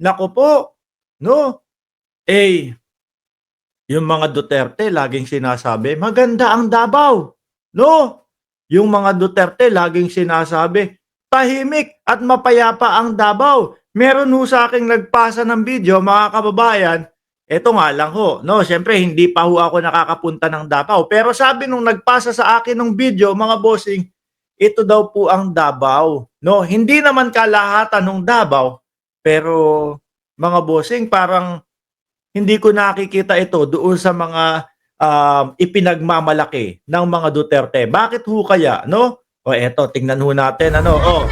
Naku po, no? Eh, yung mga Duterte laging sinasabi, maganda ang Davao, no? Yung mga Duterte laging sinasabi, tahimik at mapayapa ang Davao. Meron ho sa aking nagpasa ng video, mga kababayan, eto nga lang ho, no? Siyempre, hindi pa ho ako nakakapunta ng Davao. Pero sabi nung nagpasa sa akin ng video, mga bossing, ito daw po ang Davao, no? Hindi naman kalahatan ng Davao, pero mga bossing, parang hindi ko nakikita ito doon sa mga ipinagmamalaki ng mga Duterte. Bakit ho kaya, no? O eto, tingnan ho natin, ano, oh.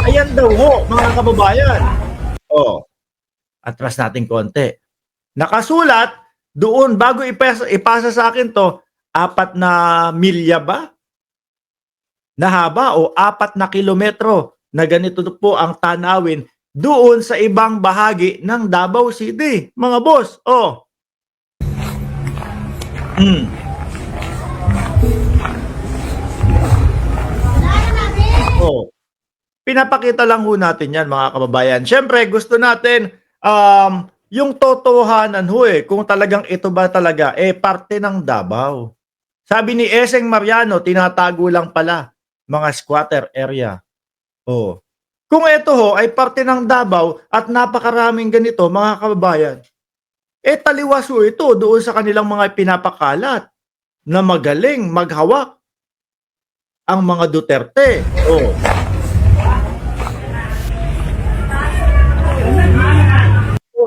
Ayan daw ho, mga kababayan. Oh, atras natin konti. Nakasulat doon, bago ipasa sa akin to, 4 na milya ba? Na haba o 4 na kilometro na ganito po ang tanawin doon sa ibang bahagi ng Davao City. Mga boss, oh. Oh. Pinapakita lang ho natin yan, mga kababayan. Siyempre, gusto natin yung totohanan ho kung talagang ito ba talaga parte ng Davao. Sabi ni Eseng Mariano, tinatago lang pala mga squatter area. Oh. Kung ito ho ay parte ng Davao at napakaraming ganito, mga kababayan, taliwas ho ito doon sa kanilang mga pinapakalat na magaling maghawak ang mga Duterte. Oh.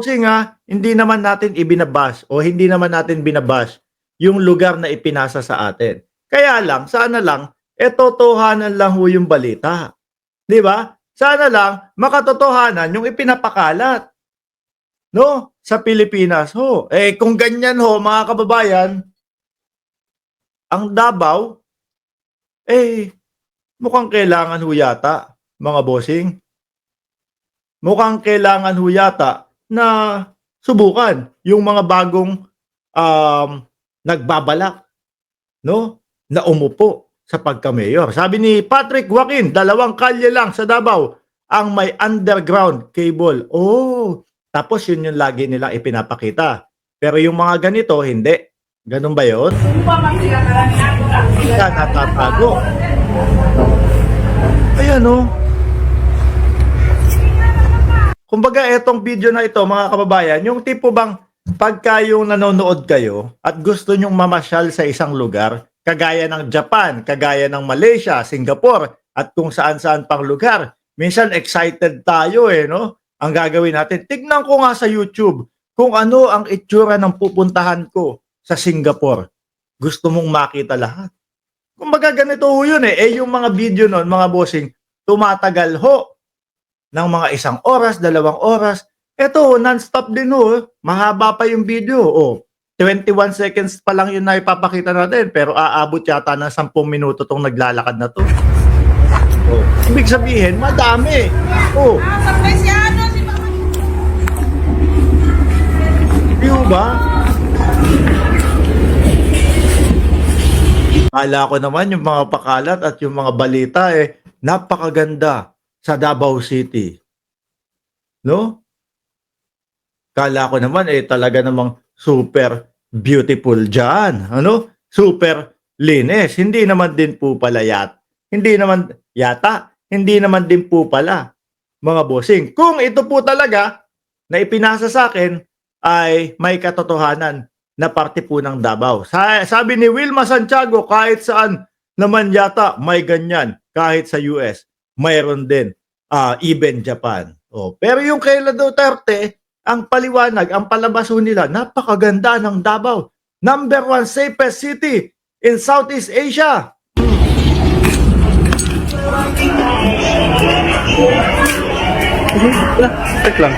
Kasi nga, hindi naman natin ibinabash o hindi naman natin binabash yung lugar na ipinasa sa atin. Kaya lang, sana lang, totohanan lang ho yung balita. Di ba? Sana lang, makatotohanan yung ipinapakalat. No? Sa Pilipinas ho. Kung ganyan ho, mga kababayan, ang Davao, mukhang kailangan ho yata, mga bossing. Mukhang kailangan ho yata na subukan yung mga bagong nagbabalak, no, na umupo sa pagka-mayor. Sabi ni Patrick Joaquin, 2 kalye lang sa Davao ang may underground cable. Oh, tapos yun yung lagi nilang ipinapakita. Pero yung mga ganito, hindi. Ganun ba yun? Kaya natatago. Ayan oh. Kumbaga, etong video na ito, mga kababayan, yung tipo bang pagka yung nanonood kayo at gusto nyong mamasyal sa isang lugar, kagaya ng Japan, kagaya ng Malaysia, Singapore, at kung saan-saan pang lugar, minsan excited tayo no? Ang gagawin natin, tignan ko nga sa YouTube kung ano ang itsura ng pupuntahan ko sa Singapore. Gusto mong makita lahat. Kumbaga, ganito ho yun yung mga video nun, mga bossing, tumatagal ho ng mga 1 oras, 2 oras. Ito, non-stop din ho. Mahaba pa yung video. 21 seconds pa lang yun na ipapakita natin. Pero aabot yata ng 10 minuto tong naglalakad na to. Ibig sabihin, madami. Di ba? Kala ko naman yung mga pakalat at yung mga balita napakaganda sa Davao City. No? Kala ko naman talaga namang super beautiful diyan, ano? Super linis. Hindi naman din po pala hindi naman din po pala, mga bossing. Kung ito po talaga na ipinasa sa akin ay may katotohanan na parte po ng Davao. Sabi ni Wilma Santiago, kahit saan naman yata may ganyan. Kahit sa US, mayroon din. Even Japan. Pero yung kay Duterte, ang paliwanag, ang palabaso nila, napakaganda ng Davao. Number 1 safest city in Southeast Asia. Tek lang.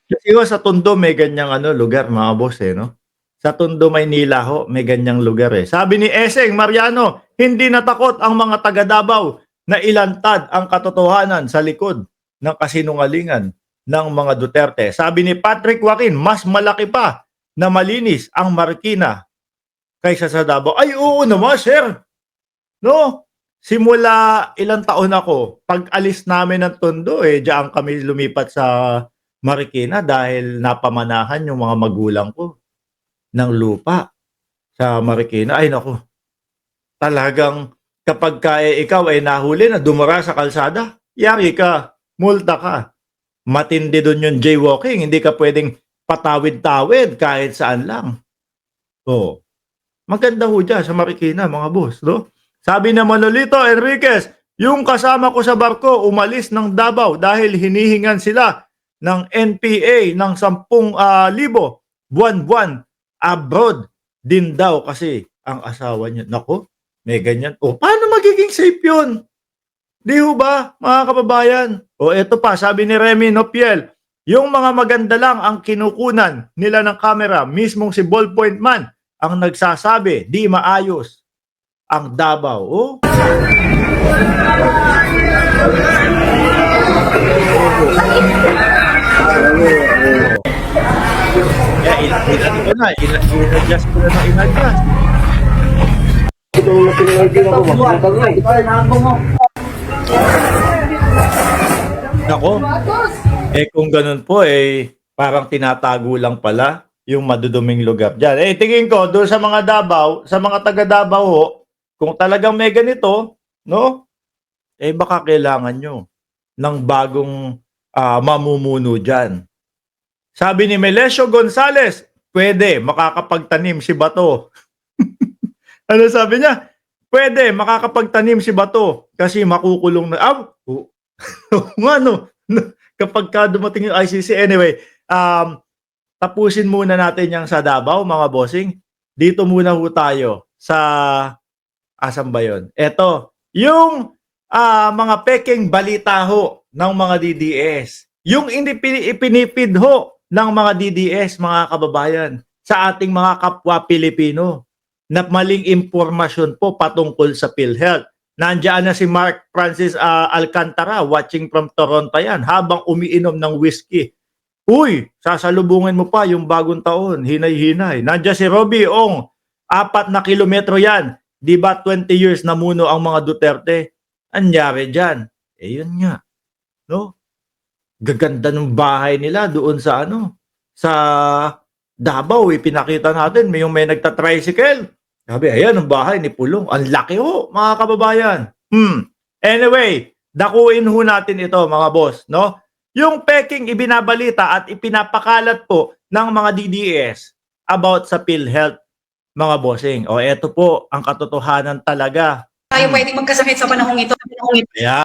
Kasi sa Tondo may ganyang lugar, mga boss no? Sa Tondo, Maynila ho, may ganyang lugar Sabi ni Eseng Mariano, hindi natakot ang mga taga Davao na ilantad ang katotohanan sa likod ng kasinungalingan ng mga Duterte. Sabi ni Patrick Joaquin, mas malaki pa na malinis ang Marikina kaysa sa Davao. Ay, oo naman, sir. No? simula ilang taon ako, pag alis namin ng Tondo, diyan kami lumipat sa Marikina dahil napamanahan yung mga magulang ko ng lupa sa Marikina. Ay naku, talagang kapagka ikaw ay nahuli na dumura sa kalsada, yari ka, multa ka. Matindi dun yung jaywalking, hindi ka pwedeng patawid-tawid kahit saan lang. Oh, maganda ho diyan sa Marikina mga boss, no? Sabi ni Manolito Enriquez, yung kasama ko sa barko umalis ng Davao dahil hinihingan sila ng NPA ng 10,000 buwan-buwan abroad din daw kasi ang asawa niya. Nako, may ganyan. O paano magiging safe yun? Di ho ba, mga kababayan? O eto pa, sabi ni Remy Nopiel, yung mga maganda lang ang kinukunan nila ng camera, mismong si Ballpoint Man ang nagsasabi, di maayos ang Davao. Oh. In-adjust ko na ng in-adjust. Nako, kung ganun po, parang tinatago lang pala yung maduduming lugar dyan. Tingin ko, doon sa mga Davao, sa mga taga Davao ho, kung talagang may ganito, no? Baka kailangan nyo ng bagong mamumuno dyan. Sabi ni Melesio Gonzales, pwede, makakapagtanim si Bato. Ano sabi niya? Pwede, makakapagtanim si Bato kasi makukulong na. Ano? Kapag ka dumating yung ICC. Anyway, tapusin muna natin yung sa Davao, mga bossing. Dito muna ho tayo sa asan ba yun? Eto, yung mga peking balita ho ng mga DDS. Yung ipinipid ho ng mga DDS, mga kababayan, sa ating mga kapwa Pilipino na maling impormasyon po patungkol sa PhilHealth. Nandiyan na si Mark Francis Alcantara, watching from Toronto yan, habang umiinom ng whiskey. Uy, sasalubungin mo pa yung bagong taon, hinay-hinay. Nandiyan si Robbie Ong, 4 na kilometro yan. Di ba 20 years namuno ang mga Duterte? Anyari dyan? Yun nga. No? Gaganda ng bahay nila doon sa sa Davao, pinakita natin, may nagta-tricycle. Sabi, ayan ang bahay ni Pulong. Ang laki ho, mga kababayan. Anyway, dakuin ho natin ito, mga boss, no? Yung peking ibinabalita at ipinapakalat po ng mga DDS about sa PhilHealth, mga bossing. Eto po ang katotohanan talaga. Tayo pwedeng magkasakit sa panahong ito. Ayan.